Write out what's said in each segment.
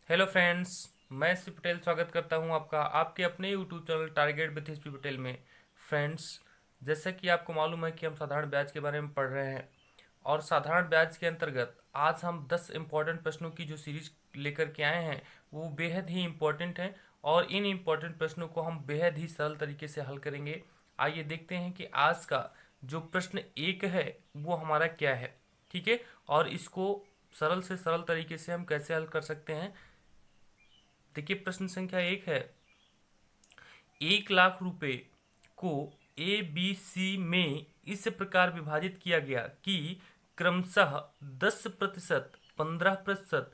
Hello friends, मैं श्री पटेल स्वागत करता हूं आपका आपके अपने YouTube channel target with Shri Patel में। फ्रेंड्स, जैसा कि आपको मालूम है कि हम साधारण ब्याज के बारे में पढ़ रहे हैं और साधारण ब्याज के अंतर्गत आज हम 10 इम्पॉर्टेंट प्रश्नों की जो सीरीज लेकर के आए हैं वो बेहद ही इम्पॉर्टेंट हैं और इन इम्पॉर्टेंट प्रश्नों को हम बेहद ही सरल तरीके से हल करेंगे। आइए देखते हैं कि आज का जो प्रश्न एक है वो हमारा क्या है। ठीक है, और इसको सरल से सरल तरीके से हम कैसे हल कर सकते हैं। देखिए, प्रश्न संख्या एक है, 1 लाख रुपए को ए बी सी में इस प्रकार विभाजित किया गया कि क्रमशः 10%, 15%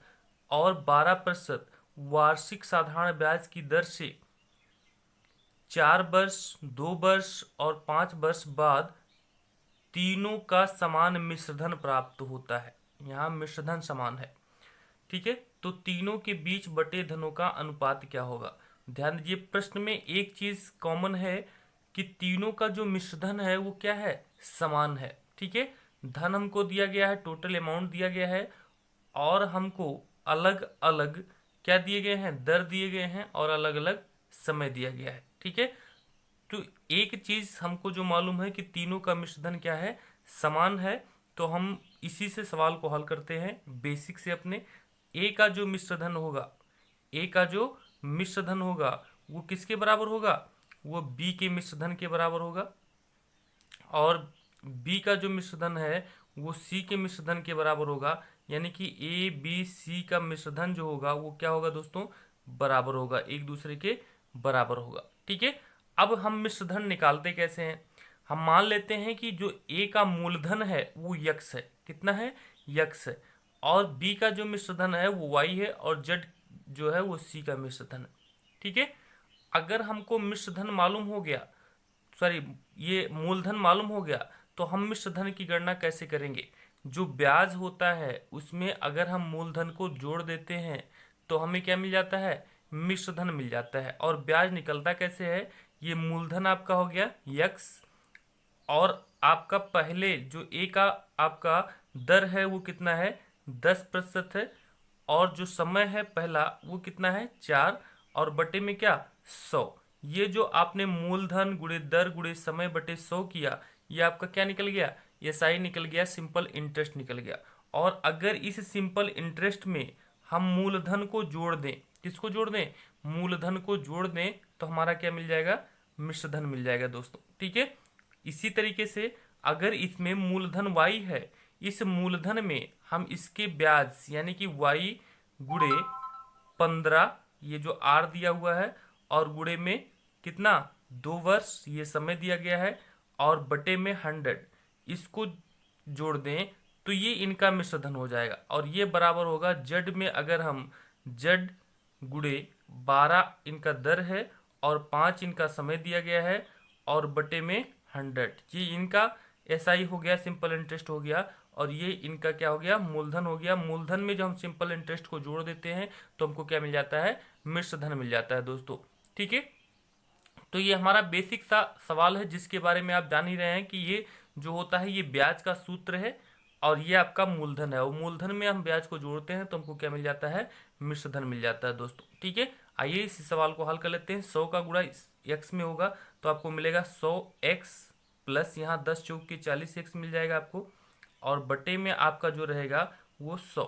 और 12% वार्षिक साधारण ब्याज की दर से 4 वर्ष, 2 वर्ष और 5 वर्ष बाद तीनों का समान मिश्रधन प्राप्त होता है। यहाँ मिश्रधन समान है। ठीक है, तो तीनों के बीच बटे धनों का अनुपात क्या होगा। ध्यान दीजिए, प्रश्न में एक चीज कॉमन है कि तीनों का जो मिश्रधन है वो क्या है, समान है। ठीक है, धन हमको दिया गया है, टोटल अमाउंट दिया गया है और हमको अलग अलग क्या दिए गए हैं, दर दिए गए हैं और अलग अलग समय दिया गया है। ठीक है, तो एक चीज हमको जो मालूम है कि तीनों का मिश्रधन क्या है, समान है। तो हम इसी से सवाल को हल करते हैं बेसिक से अपने। ए का जो मिश्रधन होगा, ए का जो मिश्रधन होगा वो किसके बराबर होगा, वो बी के मिश्रधन के बराबर होगा। और बी का जो मिश्रधन है वो सी के मिश्रधन के बराबर होगा। यानी कि ए बी सी का मिश्रधन जो होगा वो क्या होगा दोस्तों, बराबर होगा, एक दूसरे के बराबर होगा। ठीक है, अब हम मिश्रधन निकालते कैसे हैं। हम मान लेते हैं कि जो ए का मूलधन है वो यक्स है, कितना है, यक्स है। और बी का जो मिश्रधन है वो वाई है और जेड जो है वो सी का मिश्रधन है। ठीक है, अगर हमको मिश्रधन मालूम हो गया, सॉरी, ये मूलधन मालूम हो गया, तो हम मिश्रधन की गणना कैसे करेंगे। जो ब्याज होता है उसमें अगर हम मूलधन को जोड़ देते हैं तो हमें क्या मिल जाता है, मिश्रधन मिल जाता है। और ब्याज निकलता कैसे है, ये मूलधन आपका हो गया यक्स और आपका पहले जो ए का आपका दर है वो कितना है, 10% है। और जो समय है पहला वो कितना है, 4 और बटे में क्या, 100। ये जो आपने मूलधन गुणे दर गुणे समय बटे 100 किया, ये आपका क्या निकल गया, ये साई निकल गया, सिंपल इंटरेस्ट निकल गया। और अगर इस सिंपल इंटरेस्ट में हम मूलधन को जोड़ दें, किसको जोड़ दें, मूलधन को जोड़ दें, तो हमारा क्या मिल जाएगा, मिश्रधन मिल जाएगा दोस्तों। ठीक है, इसी तरीके से अगर इसमें मूलधन वाई है, इस मूलधन में हम इसके ब्याज यानी कि वाई गुणे 15, ये जो आर दिया हुआ है, और गुणे में कितना, 2 वर्ष ये समय दिया गया है, और बटे में 100 इसको जोड़ दें तो ये इनका मिश्रधन हो जाएगा। और ये बराबर होगा जेड में, अगर हम जेड गुणे 12 इनका दर है और 5 इनका समय दिया गया है और बटे में 100, ये इनका एसआई हो गया, सिंपल इंटरेस्ट हो गया। और ये इनका क्या हो गया, मूलधन हो गया। मूलधन में जो हम सिंपल इंटरेस्ट को जोड़ देते हैं तो हमको क्या मिल जाता है, मिश्रधन मिल जाता है दोस्तों। ठीक है, तो ये हमारा बेसिक सा सवाल है जिसके बारे में आप जान ही रहे हैं कि ये जो होता है ये ब्याज का सूत्र है और ये आपका मूलधन है। और मूलधन में हम ब्याज को जोड़ते हैं तो हमको क्या मिल जाता है, मिश्रधन मिल जाता है दोस्तों। ठीक है, आइए इस सवाल को हल कर लेते हैं। 100 का गुणा एक्स में होगा तो आपको मिलेगा 100x प्लस यहाँ 10 चौक के 40x मिल जाएगा आपको, और बटे में आपका जो रहेगा वो 100,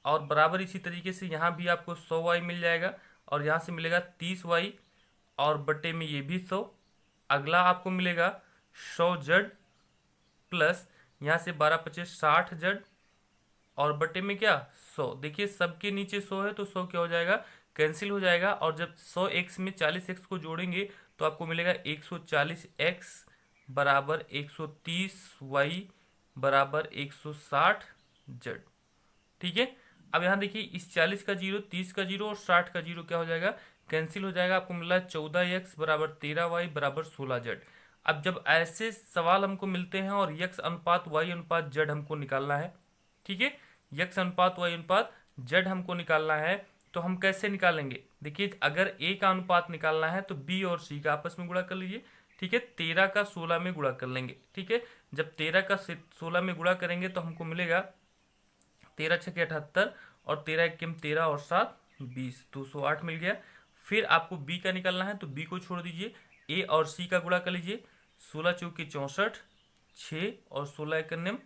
और बराबर इसी तरीके से यहाँ भी आपको 100y मिल जाएगा और यहाँ से मिलेगा 30y और बटे में ये भी 100। अगला आपको मिलेगा 100z प्लस यहाँ से 12×5 = 60z और बटे में क्या, 100। देखिए सबके नीचे 100 है तो 100 क्या हो जाएगा, कैंसिल हो जाएगा। और जब 100x में 40x को जोड़ेंगे तो आपको मिलेगा 140x बराबर 130y बराबर 160z। ठीक है, अब यहाँ देखिए इस 40 का जीरो, 30 का जीरो और 60 का जीरो क्या हो जाएगा, कैंसिल हो जाएगा। आपको मिला 14x बराबर 13y बराबर 16z। अब जब ऐसे सवाल हमको मिलते हैं और यक्स अनुपात वाई अनुपात जेड हमको निकालना है, ठीक है, यक्स अनुपात वाई अनुपात जेड हमको निकालना है, तो हम कैसे निकालेंगे। देखिए अगर ए का अनुपात निकालना है तो बी और सी का आपस में गुणा कर लीजिए। ठीक है, 13 का 16 में गुणा कर लेंगे। ठीक है, जब 13 का 16 में गुणा करेंगे तो हमको मिलेगा 13×6 = 78 और 13 × 13 और 7 20, 208 मिल गया। फिर आपको बी का निकालना है तो बी को छोड़ दीजिए, ए और सी का गुणा कर लीजिए। 16 चौके 64, 6 और 16 एक अन्यम,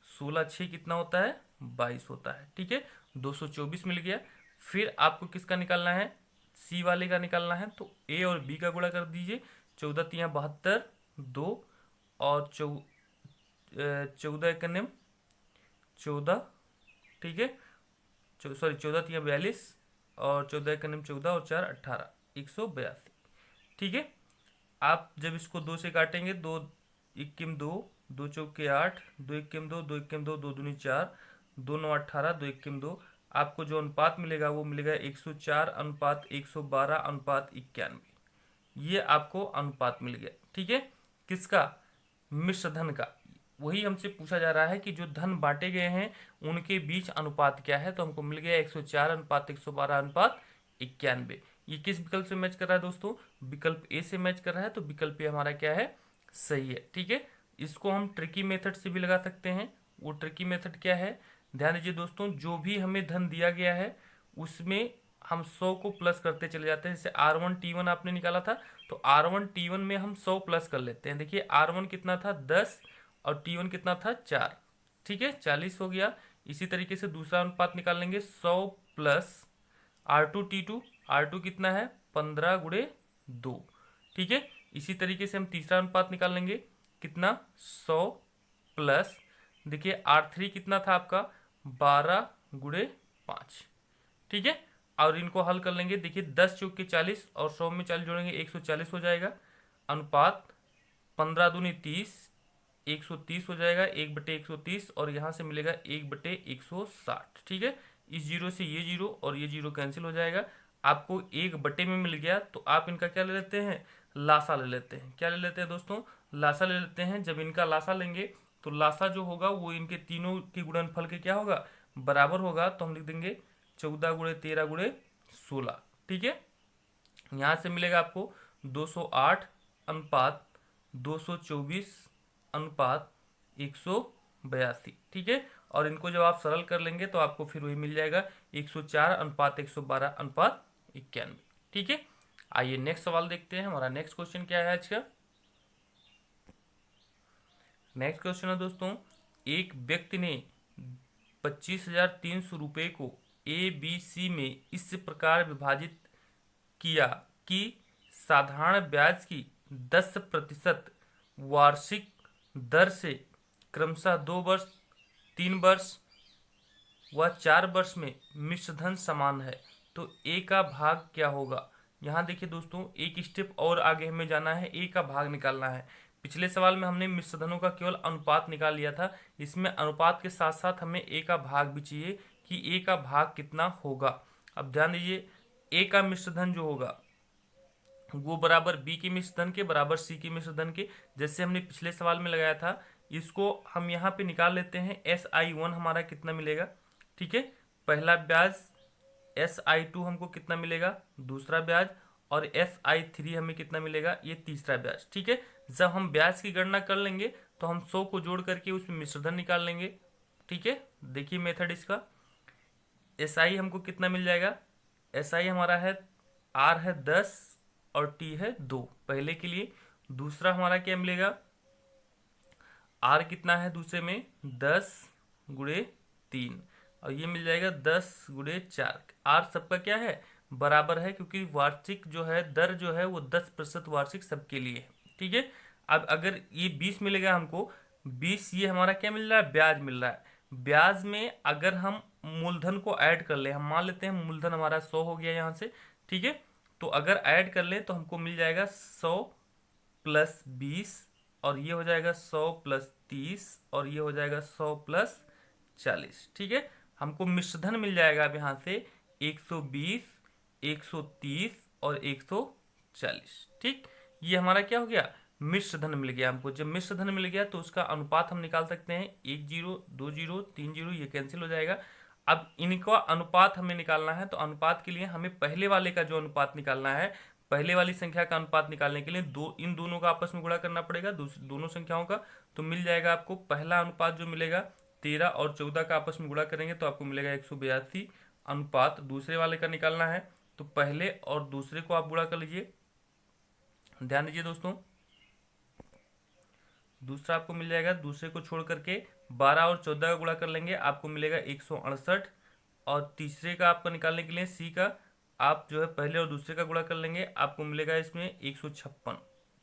16 6 कितना होता है, 22 होता है। ठीक है, 224 मिल गया। फिर आपको किसका निकालना है, सी वाले का निकालना है, तो ए और बी का गुणा कर दीजिए। 14 तिया 72, 2 और 14 एक अन्यम 14, ठीक है, सॉरी 14 तिया 42 और 14 एक अन्यम 14 और 4 18, 182। ठीक है, आप जब इसको 2 से काटेंगे, 2 इक्कीम 2, 2 चौके 8, 2 इक्कीम 2, 2 इक्कीम 2, 2 दूनी 4, 2 9 18, 2 इक्कीम 2। आपको जो अनुपात मिलेगा वो मिलेगा 104 अनुपात 112 अनुपात 91। ये आपको अनुपात मिल गया। ठीक है, किसका, मिश्र धन का। वही हमसे पूछा जा रहा है कि जो धन बांटे गए हैं उनके बीच अनुपात क्या है, तो हमको मिल गया 104 अनुपात 112 अनुपात 91। ये किस विकल्प से मैच कर रहा है दोस्तों, विकल्प ए से मैच कर रहा है, तो विकल्प ए हमारा क्या है, सही है। ठीक है, इसको हम ट्रिकी मेथड से भी लगा सकते हैं। वो ट्रिकी मेथड क्या है, ध्यान दीजिए दोस्तों, जो भी हमें धन दिया गया है उसमें हम 100 को प्लस करते चले जाते हैं। जैसे R1T1 आपने निकाला था, तो R1T1 में हम 100 प्लस कर लेते हैं। देखिए R1 कितना था 10 और T1 कितना था 4, ठीक है 40 हो गया। इसी तरीके से दूसरा अनुपात निकाल लेंगे, 100 प्लस R2T2, R2 कितना है 15 गुणे 2, ठीक है। इसी तरीके से हम तीसरा अनुपात निकाल लेंगे, कितना 100 प्लस, देखिए R3 कितना था आपका 12 गुणे 5, ठीक है। और इनको हल कर लेंगे, देखिए 10 चौके 40 और 100 में 40 जोड़ेंगे 140 हो जाएगा। अनुपात 15 दूनी 30, 130 हो जाएगा, 1/130 और यहाँ से मिलेगा 1/160, ठीक है। इस जीरो से ये जीरो और ये जीरो कैंसिल हो जाएगा। आपको 1/, में मिल गया, तो आप इनका क्या ले लेते हैं, लासा ले लेते हैं। क्या ले लेते हैं दोस्तों, लासा ले लेते हैं। जब इनका लासा लेंगे तो लासा जो होगा वो इनके तीनों के गुणनफल के क्या होगा, बराबर होगा। तो हम लिख देंगे 14 गुणे 13 गुणे 16, ठीक है। यहाँ से मिलेगा आपको 208 अनुपात 224 अनुपात 182, ठीक है। और इनको जब आप सरल कर लेंगे तो आपको फिर वही मिल जाएगा 104 अनुपात 112 अनुपात 91, ठीक है। आइए नेक्स्ट सवाल देखते हैं। हमारा नेक्स्ट क्वेश्चन क्या है आज का। नेक्स्ट क्वेश्चन है दोस्तों, एक व्यक्ति ने 25,300 रुपये को ABC में इस प्रकार विभाजित किया कि साधारण ब्याज की 10% वार्षिक दर से क्रमशः 2 वर्ष, 3 वर्ष व 4 वर्ष में मिश्रधन समान है, तो ए का भाग क्या होगा। यहाँ देखिए दोस्तों, एक स्टेप और आगे हमें जाना है, ए का भाग निकालना है। पिछले सवाल में हमने मिश्रधनों का केवल अनुपात निकाल लिया था, इसमें अनुपात के साथ साथ हमें ए का भाग भी चाहिए कि ए का भाग कितना होगा। अब ध्यान दीजिए, ए का मिश्रधन जो होगा वो बराबर बी के मिश्रधन के बराबर सी के मिश्रधन के, जैसे हमने पिछले सवाल में लगाया था। इसको हम यहाँ पे निकाल लेते हैं। SI1 हमारा कितना मिलेगा, ठीक है, पहला ब्याज। SI2 हमको कितना मिलेगा, दूसरा ब्याज। और SI3 हमें कितना मिलेगा, ये तीसरा ब्याज, ठीक है। जब हम ब्याज की गणना कर लेंगे तो हम 100 को जोड़ करके उसमें मिश्रधन निकाल लेंगे, ठीक है। देखिए मेथड इसका, SI हमको कितना मिल जाएगा, SI हमारा है R है 10 और T है 2 पहले के लिए। दूसरा हमारा क्या मिलेगा, R कितना है दूसरे में 10 गुणे 3 और ये मिल जाएगा 10 गुणे 4। R सबका क्या है, बराबर है, क्योंकि वार्षिक जो है दर जो है वो 10% वार्षिक सबके लिए है, ठीक है। अब अगर ये 20 मिलेगा हमको, 20 ये हमारा क्या मिल रहा है, ब्याज मिल रहा है। ब्याज में अगर हम मूलधन को ऐड कर ले, हम मान लेते हैं मूलधन हमारा 100 हो गया यहाँ से, ठीक है। तो अगर ऐड कर ले तो हमको मिल जाएगा 100 प्लस 20 और ये हो जाएगा 100 प्लस 30 और ये हो जाएगा 100 प्लस 40, ठीक है। हमको मिश्रधन मिल जाएगा अब यहाँ से 120, 130 और 140, ठीक। ये हमारा क्या हो गया, मिश्रधन मिल गया हमको। जब मिश्रधन मिल गया तो उसका अनुपात हम निकाल सकते हैं, 1 0 2 0 3 0, ये कैंसिल हो जाएगा। अब इनका अनुपात हमें निकालना है, तो अनुपात के लिए हमें पहले वाले का जो अनुपात निकालना है, पहले वाली संख्या का अनुपात निकालने के लिए इन दोनों का आपस में गुणा करना पड़ेगा, दोनों संख्याओं का। तो मिल जाएगा आपको पहला अनुपात जो मिलेगा 13 और 14 का आपस में गुणा करेंगे तो आपको मिलेगा 182 अनुपात दूसरे वाले का निकालना है तो पहले और दूसरे को आप गुणा कर लीजिए। ध्यान दीजिए दोस्तों, दूसरा आपको मिल जाएगा, दूसरे को छोड़ करके 12 और 14 का गुणा कर लेंगे, आपको मिलेगा 168। और तीसरे का आपका निकालने के लिए सी का आप जो है पहले और दूसरे का गुणा कर लेंगे, आपको मिलेगा इसमें 156।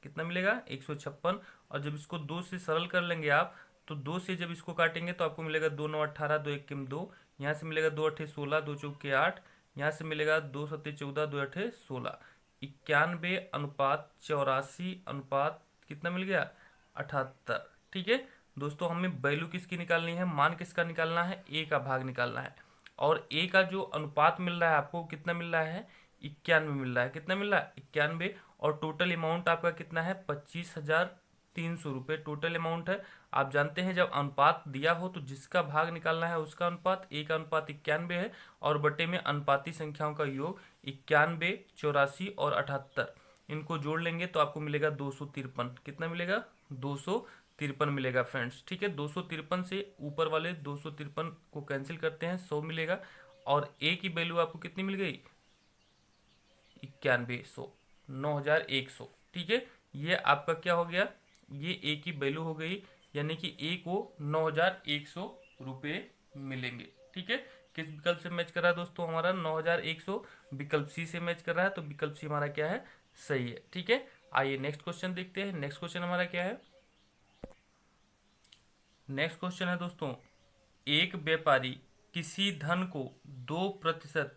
कितना मिलेगा? 156। और जब इसको 2 से सरल कर लेंगे आप, तो 2 से जब इसको काटेंगे तो आपको मिलेगा 2 9 18, 2 1 2, यहाँ से मिलेगा 2 8 16, 2 चौके 8, यहाँ से मिलेगा 2 7 14, 2 8 16। 91 अनुपात 84 अनुपात कितना मिल गया? 78। ठीक है दोस्तों, हमें वैल्यू किसकी निकालनी है? मान किसका निकालना है? ए का भाग निकालना है। और ए का जो अनुपात मिल रहा है आपको कितना मिल रहा है? 91 मिल रहा है। कितना मिल रहा है? 91। और टोटल अमाउंट आपका कितना है? 25,300 रुपये टोटल अमाउंट है। आप जानते हैं जब अनुपात दिया हो तो जिसका भाग निकालना है उसका अनुपात, ए का अनुपात 91 है और बटे में अनुपाती संख्याओं का योग 91, 84 और 78, इनको जोड़ लेंगे तो आपको मिलेगा 253। कितना मिलेगा? 253 मिलेगा फ्रेंड्स। ठीक है, 253 से ऊपर वाले 253 को कैंसिल करते हैं, 100 मिलेगा। और ए की वैल्यू आपको कितनी मिल गई? 9100, 9100। ठीक है, ये आपका क्या हो गया? ये ए की वैल्यू हो गई, यानी कि ए को 9100 रुपये मिलेंगे। ठीक है, किस विकल्प से मैच कर रहा है दोस्तों? हमारा 9100 विकल्प सी से मैच कर रहा है, तो विकल्प सी हमारा क्या है? सही है। ठीक है, आइए नेक्स्ट क्वेश्चन देखते हैं। नेक्स्ट क्वेश्चन हमारा क्या है? नेक्स्ट क्वेश्चन है दोस्तों, एक व्यापारी किसी धन को 2%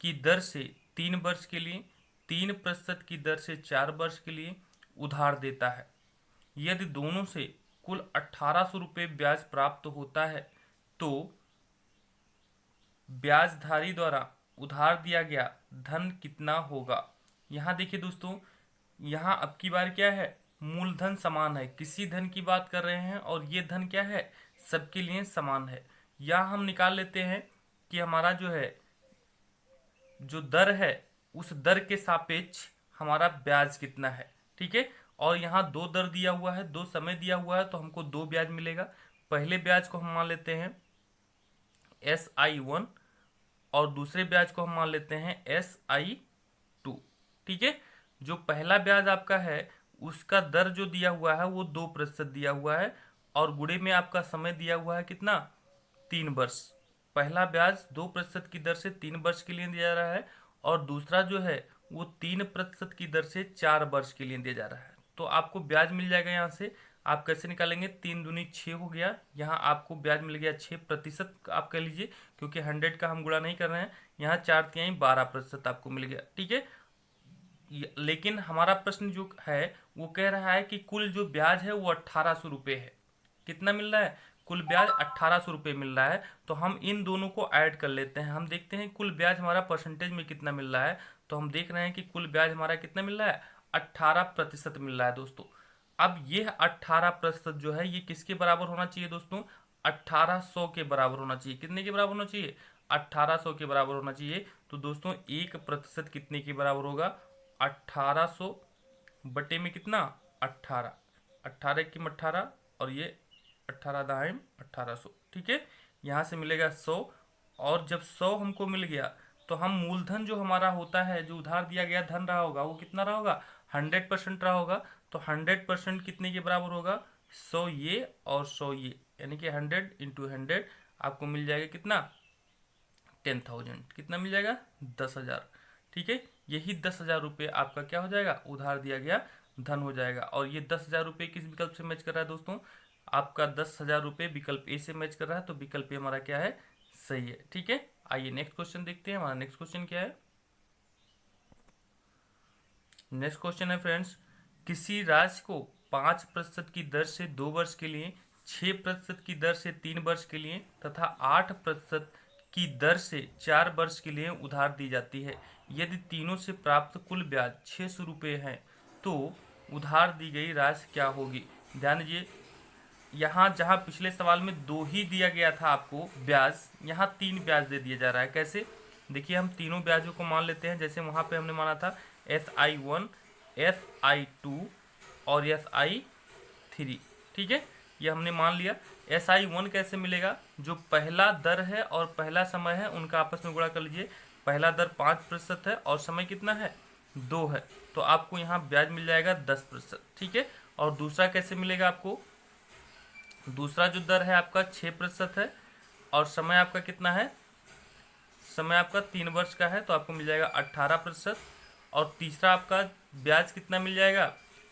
की दर से 3 वर्ष के लिए, 3% की दर से 4 वर्ष के लिए उधार देता है। यदि दोनों से कुल 1800 रुपये ब्याज प्राप्त होता है तो ब्याजधारी द्वारा उधार दिया गया धन कितना होगा? यहाँ देखिए दोस्तों, यहाँ अब की बार क्या है? मूलधन समान है, किसी धन की बात कर रहे हैं और ये धन क्या है? सबके लिए समान है। या हम निकाल लेते हैं कि हमारा जो है जो दर है उस दर के सापेक्ष हमारा ब्याज कितना है। ठीक है, और यहाँ 2 दर दिया हुआ है, 2 समय दिया हुआ है, तो हमको 2 ब्याज मिलेगा। पहले ब्याज को हम मान लेते हैं SI1 और दूसरे ब्याज को हम मान लेते हैं SI2। ठीक है, जो पहला ब्याज आपका है उसका दर जो दिया हुआ है वो 2% दिया हुआ है और गुणे में आपका समय दिया हुआ है कितना? 3 वर्ष। पहला ब्याज 2% की दर से 3 वर्ष के लिए दिया जा रहा है और दूसरा जो है वो 3% की दर से 4 वर्ष के लिए दिया जा रहा है। तो आपको ब्याज मिल जाएगा। यहाँ से आप कैसे निकालेंगे? 3 दूनी 6 हो गया, यहाँ आपको ब्याज मिल गया 6% आप कह लीजिए, क्योंकि 100 का हम गुणा नहीं कर रहे हैं। यहाँ 4 × 12% आपको मिल गया। ठीक है, लेकिन हमारा प्रश्न जो है वो कह रहा है कि कुल जो ब्याज है वो 1800 रुपये है। कितना मिल रहा है? कुल ब्याज 1800 रुपये मिल रहा है। तो हम इन दोनों को ऐड कर लेते हैं, हम देखते हैं कुल ब्याज हमारा परसेंटेज में कितना मिल रहा है। तो हम देख रहे हैं कि कुल ब्याज हमारा कितना मिल रहा है? 18% मिल रहा है दोस्तों। अब ये 18% जो है ये किसके बराबर होना चाहिए दोस्तों? 1800 के बराबर होना चाहिए। कितने के बराबर होना चाहिए? 1800 के बराबर होना चाहिए। तो दोस्तों 1% कितने के बराबर होगा? 1800 बटे में कितना? 18, 18 की 18 और ये 18 दाहिम 1800। ठीक है, यहाँ से मिलेगा 100। और जब 100 हमको मिल गया तो हम मूलधन जो हमारा होता है, जो उधार दिया गया धन रहा होगा वो कितना रहा होगा? 100% रहा होगा। तो 100% कितने के बराबर होगा? 100 ये और 100 ये, यानी कि 100 × 100 आपको मिल जाएगा कितना? 10,000। कितना मिल जाएगा? 10,000। ठीक है, यही 10,000 रुपये आपका क्या हो जाएगा? उधार दिया गया धन हो जाएगा। और ये 10,000 रुपये किस विकल्प से मैच कर रहा है दोस्तों? आपका 10,000 रुपये विकल्प ए से मैच कर रहा है, तो विकल्प ए हमारा क्या है? सही है। ठीक है, आइए नेक्स्ट क्वेश्चन देखते हैं। हमारा नेक्स्ट क्वेश्चन क्या है? नेक्स्ट क्वेश्चन है फ्रेंड्स, किसी राशि को 5% की दर से 2 वर्ष के लिए, 6% की दर से 3 वर्ष के लिए तथा 8% की दर से 4 वर्ष के लिए उधार दी जाती है। यदि तीनों से प्राप्त कुल ब्याज 600 रुपये है तो उधार दी गई राशि क्या होगी? ध्यान दीजिए, यहाँ जहाँ पिछले सवाल में 2 ही दिया गया था आपको ब्याज, यहाँ 3 ब्याज दे दिया जा रहा है। कैसे? देखिए, हम तीनों ब्याजों को मान लेते हैं। जैसे वहाँ पे हमने माना था SI1, SI2 और SI3। ठीक है, ये हमने मान लिया। SI1 कैसे मिलेगा? जो पहला दर है और पहला समय है उनका आपस में गुणा कर लीजिए। पहला दर 5% है और समय कितना है 2 है, तो आपको यहाँ ब्याज मिल जाएगा 10%। ठीक है, और दूसरा कैसे मिलेगा आपको, दूसरा जो दर है आपका 6% है और समय आपका कितना है, समय आपका 3 वर्ष का है, तो आपको मिल जाएगा 18%। और तीसरा आपका ब्याज कितना मिल जाएगा,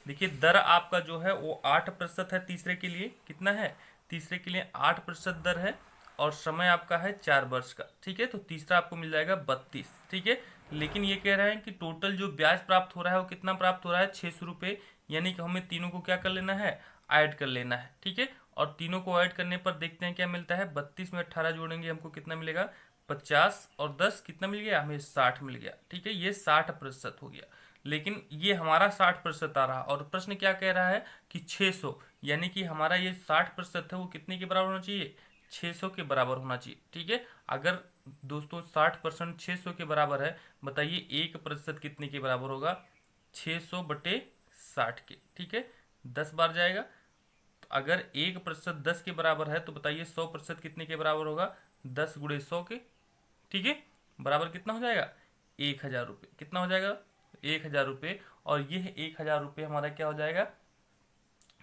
देखिए दर आपका जो है वो 8% है, तीसरे के लिए कितना है, तीसरे के लिए 8% दर है और समय आपका है 4 वर्ष का। ठीक है, तो तीसरा आपको मिल जाएगा 32। ठीक है, लेकिन ये कह रहे हैं कि टोटल जो ब्याज प्राप्त हो रहा है वो कितना प्राप्त हो रहा है, 600 रुपये, यानी कि हमें तीनों को क्या कर लेना है, ऐड कर लेना है। ठीक है, और तीनों को ऐड करने पर देखते हैं क्या मिलता है, 32 में 18 जोड़ेंगे हमको कितना मिलेगा, 50 और 10 कितना मिल गया, हमें 60 मिल गया। ठीक है, ये 60% हो गया, लेकिन ये हमारा 60% आ रहा और प्रश्न क्या कह रहा है कि 600, यानी कि हमारा ये 60% है वो कितने के बराबर होना चाहिए, 600 के बराबर होना चाहिए। ठीक है, अगर दोस्तों 60% 600 के बराबर है, बताइए 1% कितने के बराबर होगा, 600/60 के। ठीक है, 10 बार जाएगा, तो अगर 1% 10 के बराबर है तो बताइए 100% कितने के बराबर होगा, 10 × 100 के। ठीक है, बराबर कितना हो जाएगा, 1000 रुपये। कितना हो जाएगा, 1000 रुपये। और यह 1000 रुपये हमारा क्या हो जाएगा,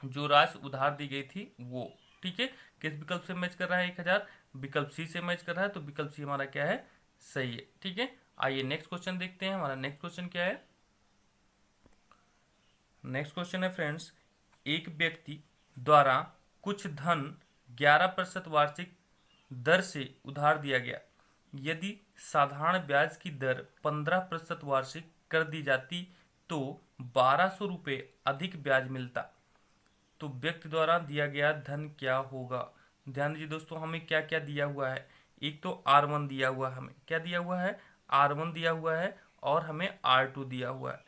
जो राशि उधार दी गई थी वो। ठीक है, किस विकल्प से मैच कर रहा है 1000, विकल्प सी से मैच कर रहा है, तो विकल्प सी हमारा क्या है, सही है। ठीक है, आइए नेक्स्ट क्वेश्चन देखते हैं। हमारा नेक्स्ट क्वेश्चन क्या है, नेक्स्ट क्वेश्चन है फ्रेंड्स, एक व्यक्ति द्वारा कुछ धन 11% वार्षिक दर से उधार दिया गया। यदि साधारण ब्याज की दर 15% वार्षिक कर दी जाती तो 1200 रुपये अधिक ब्याज मिलता, तो व्यक्ति द्वारा दिया गया धन क्या होगा। ध्यान दीजिए दोस्तों, हमें क्या क्या दिया हुआ है, एक तो R1 दिया हुआ है, हमें क्या दिया हुआ है, R1 दिया हुआ है और हमें R2 दिया हुआ है।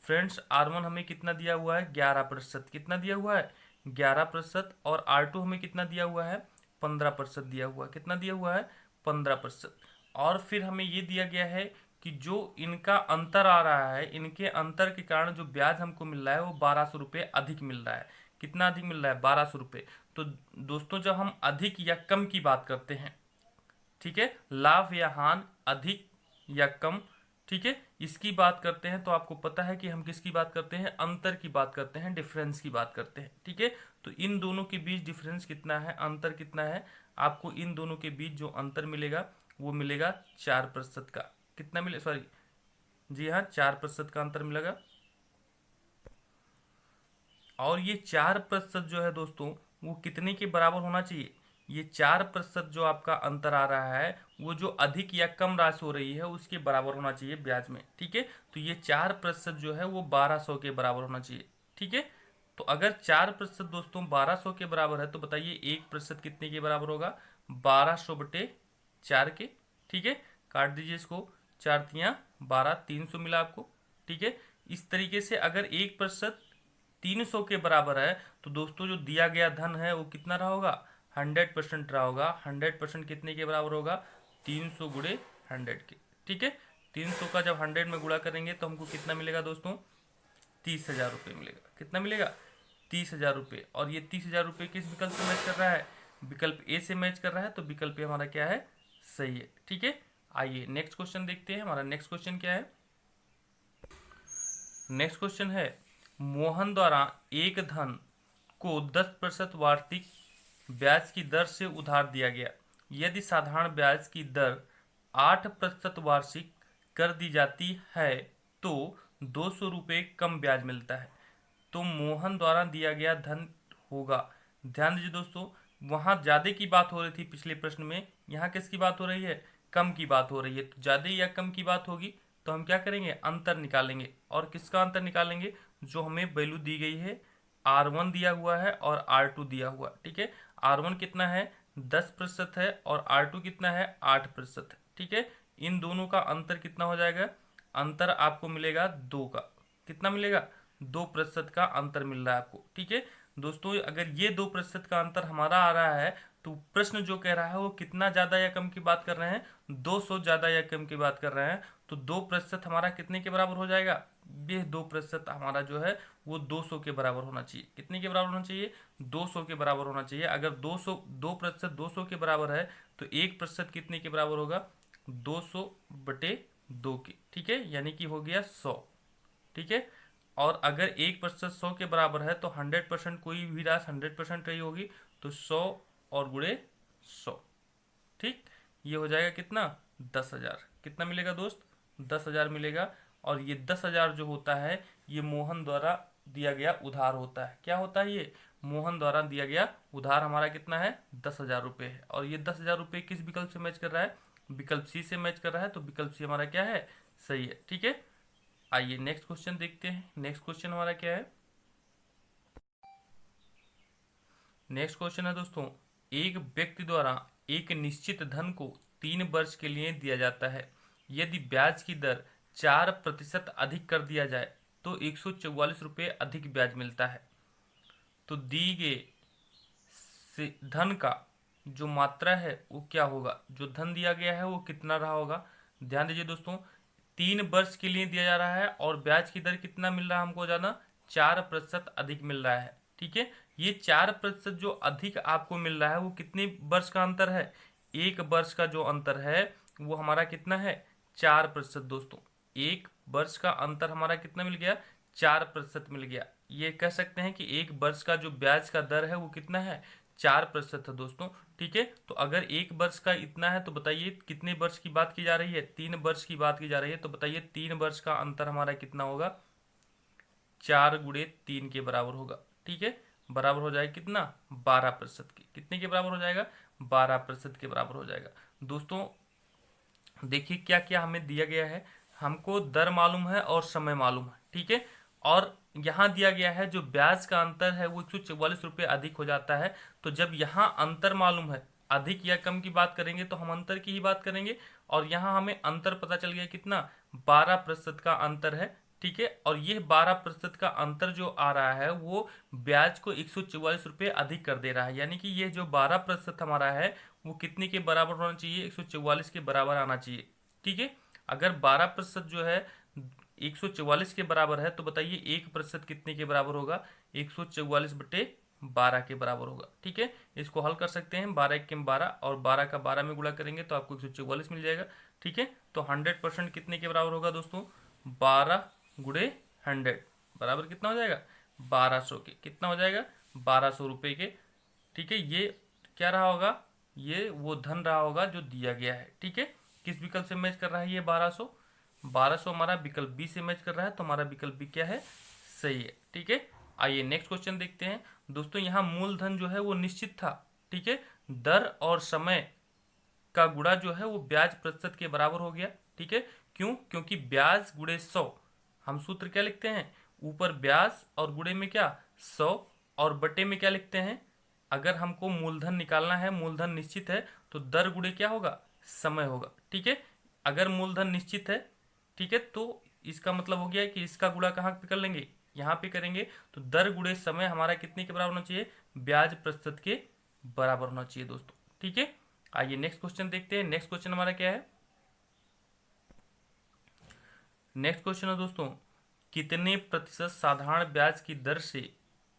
फ्रेंड्स R1 हमें कितना दिया हुआ है, 11%। कितना दिया हुआ है, 11%। और R2 हमें कितना दिया हुआ है, 15% दिया हुआ है। कितना दिया हुआ है, 15%। और फिर हमें ये दिया गया है कि जो इनका अंतर आ रहा है, इनके अंतर के कारण जो ब्याज हमको मिल रहा है वो 1200 रुपये अधिक मिल रहा है। कितना अधिक मिल रहा है, 1200 रुपये। तो दोस्तों जब हम अधिक या कम की बात करते हैं, ठीक है, लाभ या हानि, अधिक या कम, ठीक है, इसकी बात करते हैं, तो आपको पता है कि हम किसकी बात करते हैं, अंतर की बात करते हैं, डिफरेंस की बात करते हैं। ठीक है, तो इन दोनों के बीच डिफरेंस कितना है, अंतर कितना है, आपको इन दोनों के बीच जो अंतर मिलेगा वो मिलेगा 4% का। कितना मिले, सॉरी जी हाँ, 4% का अंतर मिलेगा। और ये 4% जो है दोस्तों वो कितने के बराबर होना चाहिए, ये 4% जो आपका अंतर आ रहा है वो जो अधिक या कम राशि हो रही है उसके बराबर होना चाहिए ब्याज में। ठीक है, तो ये 4% जो है वो 1200 के बराबर होना चाहिए। ठीक है, तो अगर 4% दोस्तों 1200 के बराबर है तो बताइए 1% कितने के बराबर होगा, 1200/4 के। ठीक है, काट दीजिए इसको, 4 तियाँ 12, 300 मिला आपको। ठीक है, इस तरीके से अगर 1% 300 के बराबर है तो दोस्तों जो दिया गया धन है वो कितना रहा होगा, 100% रहा होगा। 100% कितने के बराबर होगा, 300 × 100 के। ठीक है, 300 का जब 100 में गुणा करेंगे तो हमको कितना मिलेगा दोस्तों, 30,000 रुपये मिलेगा। कितना मिलेगा, 30,000 रुपये। और ये 30,000 रुपये किस विकल्प से मैच कर रहा है, विकल्प ए से मैच कर रहा है, तो विकल्प ए हमारा क्या है, सही है। ठीक है, आइए नेक्स्ट क्वेश्चन देखते हैं। हमारा नेक्स्ट क्वेश्चन क्या है, नेक्स्ट क्वेश्चन है, मोहन द्वारा एक धन को 10% वार्षिक ब्याज की दर से उधार दिया गया। यदि साधारण ब्याज की दर 8% वार्षिक कर दी जाती है तो 200 रुपये कम ब्याज मिलता है, तो मोहन द्वारा दिया गया धन होगा। ध्यान दीजिए दोस्तों, वहाँ ज़्यादा की बात हो रही थी पिछले प्रश्न में, यहाँ किसकी बात हो रही है, कम की बात हो रही है। तो ज़्यादा या कम की बात होगी तो हम क्या करेंगे, अंतर निकालेंगे। और किसका अंतर निकालेंगे, जो हमें वैल्यू दी गई है, R1 दिया हुआ है और R2 दिया हुआ है। ठीक है, R1 कितना है, 10% है और R2 कितना है, 8% है। ठीक है, इन दोनों का अंतर कितना हो जाएगा, अंतर आपको मिलेगा 2 का। कितना मिलेगा, 2% का अंतर मिल रहा है आपको। ठीक है दोस्तों, अगर ये 2% का अंतर हमारा आ रहा है तो प्रश्न जो कह रहा है वो कितना ज्यादा या कम की बात कर रहे हैं, 200 ज्यादा या कम की बात कर रहे हैं। तो 2% हमारा कितने के बराबर हो जाएगा, ये 2% हमारा जो है वो 200 के बराबर होना चाहिए। कितने के बराबर होना चाहिए, 200 के बराबर होना चाहिए। अगर 2% 200 के बराबर है तो 1% कितने के बराबर होगा, 200/2 के, ठीक है, यानी कि हो गया 100, ठीक है। और अगर 1% 100 के बराबर है तो 100% कोई भी राशि 100% रही होगी, तो 100 और गुणे 100, ठीक। ये हो जाएगा कितना, 10,000। कितना मिलेगा दोस्त, 10,000 मिलेगा। और ये 10,000 जो होता है ये मोहन द्वारा दिया गया उधार होता है। क्या होता है, ये मोहन द्वारा दिया गया उधार हमारा कितना है, 10,000 रुपये है। और ये 10,000 रुपये किस विकल्प से मैच कर रहा है, विकल्प सी से मैच कर रहा है। तो विकल्प सी हमारा क्या है, सही है, ठीक है। आइए नेक्स्ट क्वेश्चन देखते हैं। नेक्स्ट क्वेश्चन हमारा क्या है, नेक्स्ट क्वेश्चन है दोस्तों, एक व्यक्ति द्वारा एक निश्चित धन को 3 वर्ष के लिए दिया जाता है। यदि ब्याज की दर 4% अधिक कर दिया जाए तो 144 रुपये अधिक ब्याज मिलता है। तो दी गए धन का जो मात्रा है वो क्या होगा, जो धन दिया गया है वो कितना रहा होगा। ध्यान दीजिए दोस्तों, 3 वर्ष के लिए दिया जा रहा है और ब्याज की दर कितना मिल रहा है हमको ज्यादा, 4% अधिक मिल रहा है, ठीक है। ये 4% जो अधिक आपको मिल रहा है वो कितने वर्ष का अंतर है, 1 वर्ष का जो अंतर है वो हमारा कितना है, 4% दोस्तों। 1 वर्ष का अंतर हमारा कितना मिल गया, 4% मिल गया। ये कह सकते हैं कि 1 वर्ष का जो ब्याज का दर है वो कितना है, 4% है दोस्तों, ठीक है। तो अगर 1 वर्ष का इतना है तो बताइए कितने वर्ष की बात की जा रही है, 3 वर्ष की बात की जा रही है। तो बताइए 3 वर्ष का अंतर हमारा कितना होगा, 4×3 के बराबर होगा, ठीक है। बराबर हो जाएगा कितना, 12% के। कितने के बराबर हो जाएगा, 12% के बराबर हो जाएगा। दोस्तों देखिए क्या क्या हमें दिया गया है, हमको दर मालूम है और समय मालूम है, ठीक है। और यहाँ दिया गया है जो ब्याज का अंतर है वो 144 रुपये अधिक हो जाता है। तो जब यहाँ अंतर मालूम है, अधिक या कम की बात करेंगे तो हम अंतर की ही बात करेंगे। और यहाँ हमें अंतर पता चल गया कितना, 12% का अंतर है, ठीक है। और ये 12% का अंतर जो आ रहा है वो ब्याज को 144 रुपये अधिक कर दे रहा है। यानी कि ये जो 12% हमारा है वो कितने के बराबर होना चाहिए, 144 के बराबर आना चाहिए, ठीक है। अगर 12% जो है 144 के बराबर है तो बताइए 1% कितने के बराबर होगा, 144/12 के बराबर होगा, ठीक है। इसको हल कर सकते हैं, 12×1 = 12 और 12 का 12 में गुणा करेंगे तो आपको 144 मिल जाएगा, ठीक है। तो 100% कितने के बराबर होगा दोस्तों, 12×100 बराबर कितना हो जाएगा, 1200 के। कितना हो जाएगा, 1200 रुपये के, ठीक है। ये क्या रहा होगा, ये वो धन रहा होगा जो दिया गया है, ठीक है। किस विकल्प से मैच कर रहा है ये 1200 हमारा विकल्प बी से मैच कर रहा है। तो हमारा विकल्प बी क्या है, सही है, ठीक है। आइए नेक्स्ट क्वेश्चन देखते हैं दोस्तों। यहाँ मूलधन जो है वो निश्चित था, ठीक है। दर और समय का गुणा जो है वो ब्याज प्रतिशत के बराबर हो गया, ठीक है। क्यों, क्योंकि ब्याज गुणे 100, हम सूत्र क्या लिखते हैं, ऊपर ब्याज और गुणे में क्या 100 और बटे में क्या लिखते हैं, अगर हमको मूलधन निकालना है, मूलधन निश्चित है तो दर गुणे क्या होगा, समय होगा, ठीक है। अगर मूलधन निश्चित है, ठीक है, तो इसका मतलब हो गया कि इसका गुणा कहाँ पे कर लेंगे, यहाँ पे करेंगे। तो दर गुणे समय हमारा कितने के बराबर होना चाहिए, ब्याज प्रतिशत के बराबर होना चाहिए दोस्तों, ठीक है। आइए नेक्स्ट क्वेश्चन देखते हैं। नेक्स्ट क्वेश्चन हमारा क्या है, नेक्स्ट क्वेश्चन है दोस्तों, कितने प्रतिशत साधारण ब्याज की दर से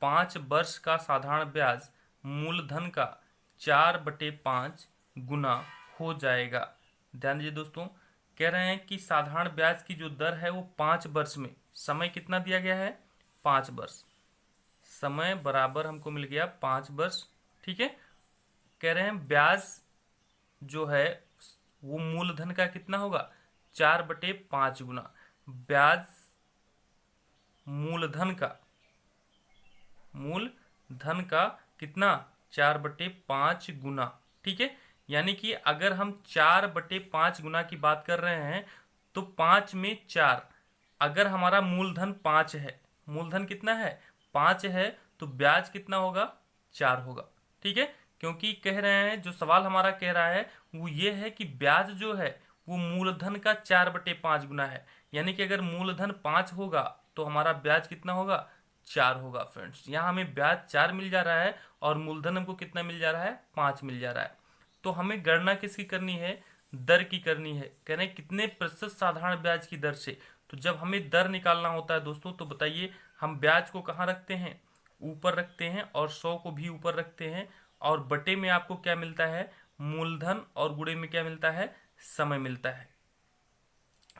5 वर्ष का साधारण ब्याज मूलधन का 4/5 गुना हो जाएगा। ध्यान दीजिए दोस्तों, कह रहे हैं कि साधारण ब्याज की जो दर है वो 5 वर्ष में, समय कितना दिया गया है, 5 वर्ष, समय बराबर हमको मिल गया 5 वर्ष, ठीक है। कह रहे हैं ब्याज जो है वो मूलधन का कितना होगा, 4/5 गुना। ब्याज मूलधन का कितना, 4/5 गुना, ठीक है। यानी कि अगर हम 4/5 गुना की बात कर रहे हैं तो 5 में 4, अगर हमारा मूलधन 5 है, मूलधन कितना है 5 है, तो ब्याज कितना होगा, 4 होगा, ठीक है। क्योंकि कह रहे हैं, जो सवाल हमारा कह रहा है वो ये है कि ब्याज जो है वो मूलधन का 4/5 गुना है। यानी कि अगर मूलधन 5 होगा तो हमारा ब्याज कितना होगा, 4 होगा फ्रेंड्स। यहाँ हमें ब्याज 4 मिल जा रहा है और मूलधन हमको कितना मिल जा रहा है, 5 मिल जा रहा है। तो हमें गणना किसकी करनी है, दर की करनी है। कह रहे हैं कितने प्रतिशत साधारण ब्याज की दर से। तो जब हमें दर निकालना होता है दोस्तों, तो बताइए हम ब्याज को कहाँ रखते हैं, ऊपर रखते हैं, और 100 को भी ऊपर रखते हैं, और बटे में आपको क्या मिलता है, मूलधन, और गुणे में क्या मिलता है, समय मिलता है।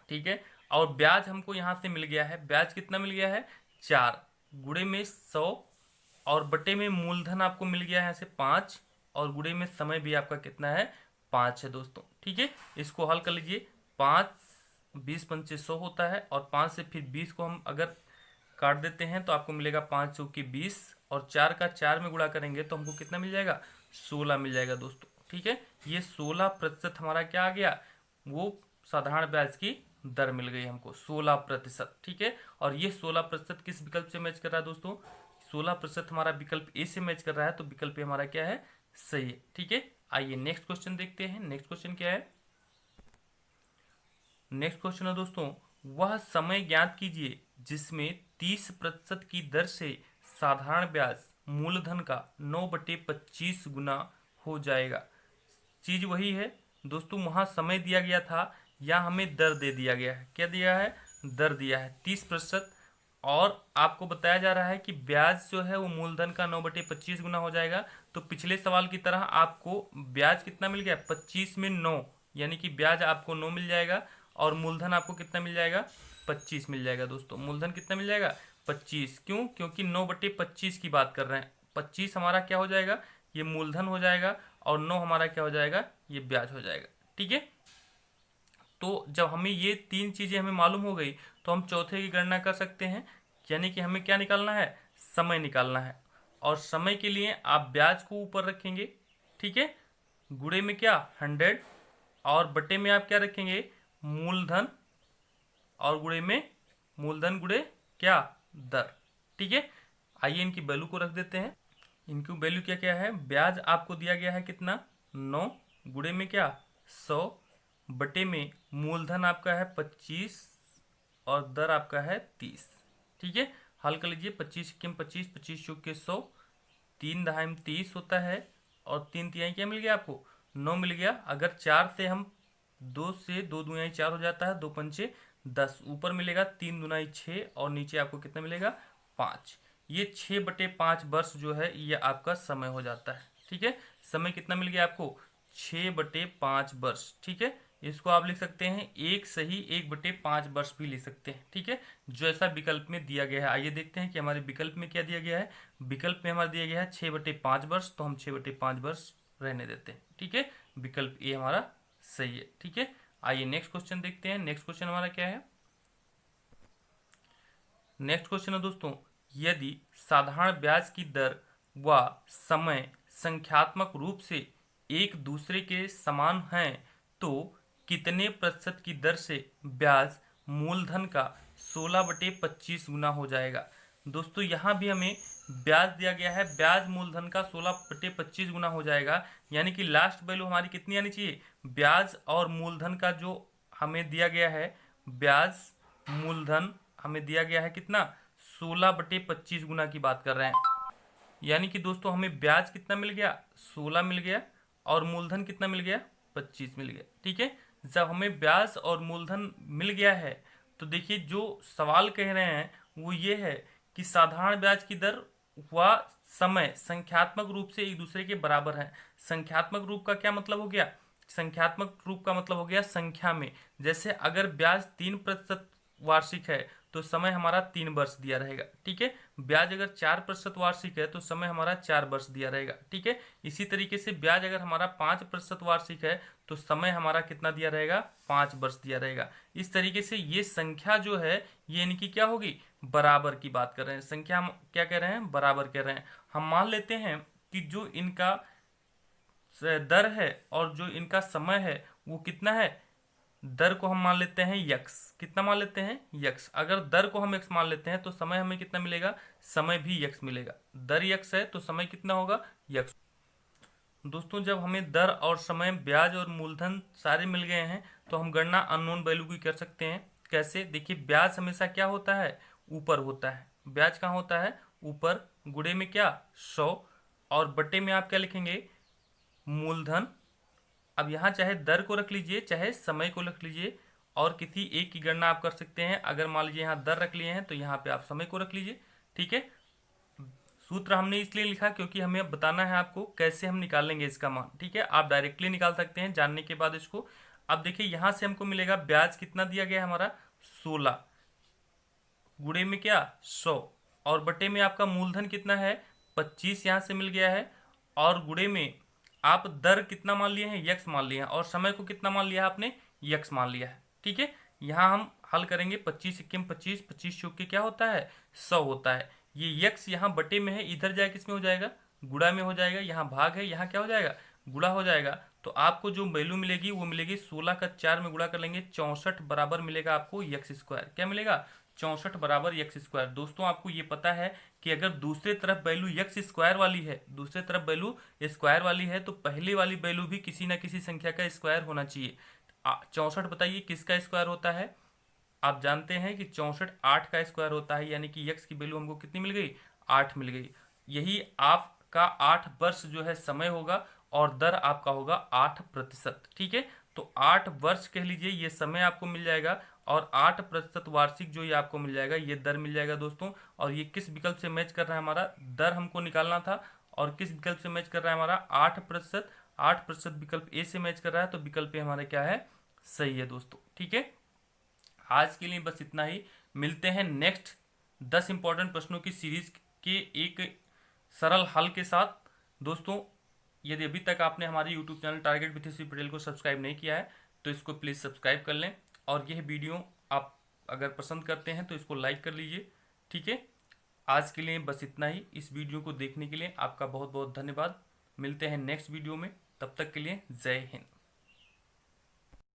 ठीक है, और ब्याज हमको यहाँ से मिल गया है, ब्याज कितना मिल गया है, 4, गुणे में 100, और बटे में मूलधन आपको मिल गया है यहाँ से 5, और गुणे में समय भी आपका कितना है, 5 है दोस्तों। ठीक है, इसको हल कर लीजिए। 5 20 पंचे 100 होता है, और 5 से फिर 20 को हम अगर काट देते हैं तो आपको मिलेगा 5 चौके 20, और 4 का 4 में गुणा करेंगे तो हमको कितना मिल जाएगा, 16 मिल जाएगा दोस्तों। ठीक है, ये 16% हमारा क्या आ गया, वो साधारण ब्याज की दर मिल गई हमको, 16%। ठीक है, और ये 16% किस विकल्प से मैच कर रहा है दोस्तों, 16% हमारा विकल्प ए से मैच कर रहा है, तो विकल्प ए हमारा क्या है, सही है। ठीक है, आइए नेक्स्ट क्वेश्चन देखते हैं। नेक्स्ट क्वेश्चन क्या है, नेक्स्ट क्वेश्चन है दोस्तों, वह समय ज्ञात कीजिए जिसमें 30% की दर से साधारण ब्याज मूलधन का 9/25 गुना हो जाएगा। चीज वही है दोस्तों, वहां समय दिया गया था, या हमें दर दे दिया गया है, क्या दिया है, दर दिया है 30%, और आपको बताया जा रहा है कि ब्याज जो है वो मूलधन का 9/25 गुना हो जाएगा। तो पिछले सवाल की तरह आपको ब्याज कितना मिल गया, 25 में 9, यानी कि ब्याज आपको 9 मिल जाएगा, और मूलधन आपको कितना मिल जाएगा, 25 मिल जाएगा दोस्तों। मूलधन कितना मिल जाएगा, 25। क्यों, क्योंकि 9/25 की बात कर रहे हैं। 25 हमारा क्या हो जाएगा, ये मूलधन हो जाएगा, और 9 हमारा क्या हो जाएगा, ये ब्याज हो जाएगा। ठीक है, तो जब हमें ये 3 चीजें हमें मालूम हो गई, तो हम चौथे की गणना कर सकते हैं। यानी कि हमें क्या निकालना है, समय निकालना है, और समय के लिए आप ब्याज को ऊपर रखेंगे। ठीक है, गुणे में क्या 100, और बटे में आप क्या रखेंगे, मूलधन, और गुणे में मूलधन गुणे क्या, दर। ठीक है, आइए इनकी वैल्यू को रख देते हैं। इनकी वैल्यू क्या क्या है, ब्याज आपको दिया गया है कितना, 9, गुणे में क्या 100, बटे में मूलधन आपका है 25, और दर आपका है 30। ठीक है, हल कर लीजिए। 25 किम 25, 25 चौक के 100, 3 दहाई 30 होता है, और 3 तिहाई क्या मिल गया आपको, 9 मिल गया। अगर 4 से हम 2 से 2 दुनियाई 4 हो जाता है, 2 पंचे 10, ऊपर मिलेगा 3 दुनाई 6, और नीचे आपको कितना मिलेगा, 5। ये 6/5 वर्ष जो है ये आपका समय हो जाता है। ठीक है, समय कितना मिल गया आपको, 6/5 वर्ष। ठीक है, इसको आप लिख सकते हैं 1 सही 1/5 वर्ष भी लिख सकते हैं। ठीक है, जो ऐसा विकल्प में दिया गया है। आइए देखते हैं कि हमारे विकल्प में क्या दिया गया है। विकल्प में हमारा दिया गया है 6/5 वर्ष, तो हम 6/5 वर्ष रहने देते हैं। ठीक है, विकल्प ए हमारा सही है। ठीक है, आइए नेक्स्ट क्वेश्चन देखते हैं। नेक्स्ट क्वेश्चन हमारा क्या है, नेक्स्ट क्वेश्चन है दोस्तों, यदि साधारण ब्याज की दर व समय संख्यात्मक रूप से एक दूसरे के समान हैं, तो कितने प्रतिशत की दर से ब्याज मूलधन का 16/25 गुना हो जाएगा। दोस्तों यहाँ भी हमें ब्याज दिया गया है, ब्याज मूलधन का 16/25 गुना हो जाएगा, यानी कि लास्ट वैल्यू हमारी कितनी आनी चाहिए, ब्याज और मूलधन का जो हमें दिया गया है, ब्याज मूलधन हमें दिया गया है कितना, 16/25 गुना की बात कर रहे हैं। यानी कि दोस्तों हमें ब्याज कितना मिल गया, 16 मिल गया, और मूलधन कितना मिल गया, 25 मिल गया। ठीक है, जब हमें ब्याज और मूलधन मिल गया है, तो देखिए जो सवाल कह रहे हैं वो ये है कि साधारण ब्याज की दर व समय संख्यात्मक रूप से एक दूसरे के बराबर है। संख्यात्मक रूप का क्या मतलब हो गया, संख्यात्मक रूप का मतलब हो गया संख्या में। जैसे अगर ब्याज 3% वार्षिक है, तो समय हमारा 3 वर्ष दिया रहेगा। ठीक है, ब्याज अगर 4% वार्षिक है, तो समय हमारा 4 वर्ष दिया रहेगा। ठीक है, इसी तरीके से ब्याज अगर हमारा 5% वार्षिक है, तो समय हमारा कितना दिया रहेगा, 5 वर्ष दिया रहेगा। इस तरीके से ये संख्या जो है ये इनकी क्या होगी, बराबर की बात कर रहे हैं। संख्या हम क्या कह रहे हैं, बराबर कह रहे हैं। हम मान लेते हैं कि जो इनका दर है और जो इनका समय है वो कितना है, दर को हम मान लेते हैं यक्स। कितना मान लेते हैं, यक्स। अगर दर को हम एक्स मान लेते हैं तो समय हमें कितना मिलेगा, समय भी यक्स मिलेगा। दर यक्स है तो समय कितना होगा, यक्स। दोस्तों जब हमें दर और समय, ब्याज और मूलधन सारे मिल गए हैं, तो हम गणना अननोन वैल्यू की कर सकते हैं। कैसे, देखिए ब्याज हमेशा क्या होता है, ऊपर होता है, ब्याज कहाँ होता है, ऊपर, गुणे में क्या 100, और बटे में आप क्या लिखेंगे, मूलधन। अब यहाँ चाहे दर को रख लीजिए चाहे समय को रख लीजिए, और किसी एक की गणना आप कर सकते हैं। अगर मान लीजिए यहाँ दर रख लिए हैं तो यहाँ पे आप समय को रख लीजिए। ठीक है, सूत्र हमने इसलिए लिखा क्योंकि हमें अब बताना है आपको कैसे हम निकालेंगे इसका मान। ठीक है, आप डायरेक्टली निकाल सकते हैं जानने के बाद इसको। अब देखिए यहाँ से हमको मिलेगा ब्याज कितना दिया गया है हमारा 16, गुणे में क्या 100, और बटे में आपका मूलधन कितना है 25 यहाँ से मिल गया है, और गुणे में आप दर कितना मान लिए हैं, यक्स मान लिया है, और समय को कितना मान लिया है आपने, यक्स मान लिया है। ठीक है, यहाँ हम हल करेंगे 25 इक्कीम 25, 25 चौक के क्या होता है 100 होता है। ये यक्स यहाँ बटे में है, इधर जाए किस में हो जाएगा, गुणा में हो जाएगा। यहाँ भाग है, यहाँ क्या हो जाएगा, गुणा हो जाएगा। तो आपको जो वैल्यू मिलेगी वो मिलेगी 16 का 4 में गुणा कर लेंगे 64 बराबर मिलेगा आपको यक्स स्क्वायर। क्या मिलेगा, 64 बराबर यक्स स्क्वायर। दोस्तों आपको ये पता है कि अगर दूसरे तरफ वैल्यू यक्स स्क्वायर वाली है, दूसरे तरफ वैल्यू स्क्वायर वाली है, तो पहले वाली वैल्यू भी किसी ना किसी संख्या का स्क्वायर होना चाहिए। 64 बताइए किसका स्क्वायर होता है, आप जानते हैं कि 64 8 का स्क्वायर होता है, यानी कि यक्स की वैल्यू हमको कितनी मिल गई, 8 मिल गई। यही आपका 8 वर्ष जो है समय होगा, और दर आपका होगा 8%। ठीक है, तो 8 वर्ष कह लीजिए ये समय आपको मिल जाएगा, और 8% वार्षिक जो ये आपको मिल जाएगा ये दर मिल जाएगा दोस्तों। और ये किस विकल्प से मैच कर रहा है, हमारा दर हमको निकालना था, और किस विकल्प से मैच कर रहा है हमारा 8%। 8% विकल्प ए से मैच कर रहा है, तो विकल्प ए हमारा क्या है, सही है दोस्तों। ठीक है, आज के लिए बस इतना ही। मिलते हैं नेक्स्ट 10 इंपॉर्टेंट प्रश्नों की सीरीज के एक सरल हल के साथ। दोस्तों यदि अभी तक आपने हमारे YouTube channel target with Shri Patel को सब्सक्राइब नहीं किया है तो इसको प्लीज़ सब्सक्राइब कर लें, और यह वीडियो आप अगर पसंद करते हैं तो इसको लाइक कर लीजिए। ठीक है, आज के लिए बस इतना ही। इस वीडियो को देखने के लिए आपका बहुत बहुत धन्यवाद। मिलते हैं नेक्स्ट वीडियो में, तब तक के लिए जय हिंद।